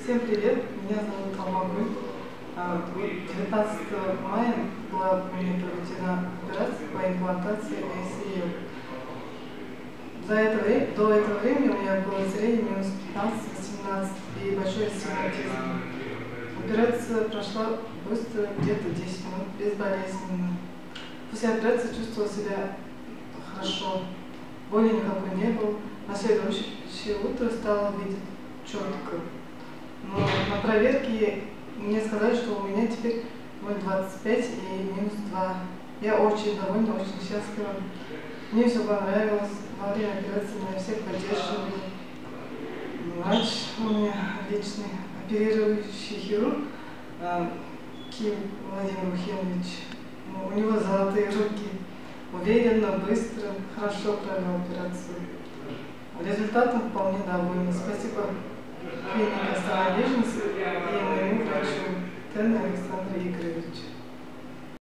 Всем привет, меня зовут Алмагуль. 19 мая была у меня проведена операция по имплантации ACL. До этого времени у меня было зрение минус 15-18 и большой астигматизм. Операция прошла быстро, где-то 10 минут, безболезненно. После операции чувствовала себя хорошо, боли никакой не было. На следующее утро стала видеть четко. Но на проверке мне сказали, что у меня теперь 0,25 и минус 2. Я очень довольна, очень счастлива. Мне все понравилось. Во время операции меня всех поддерживали. Врач у меня личный, оперирующий хирург Ким Владимир Ухимович. У него золотые руки. Уверенно, быстро, хорошо провел операцию. Результатом вполне довольна. Спасибо клинике Астана Беженцы и моему врачу Тену Александру Игоревичу.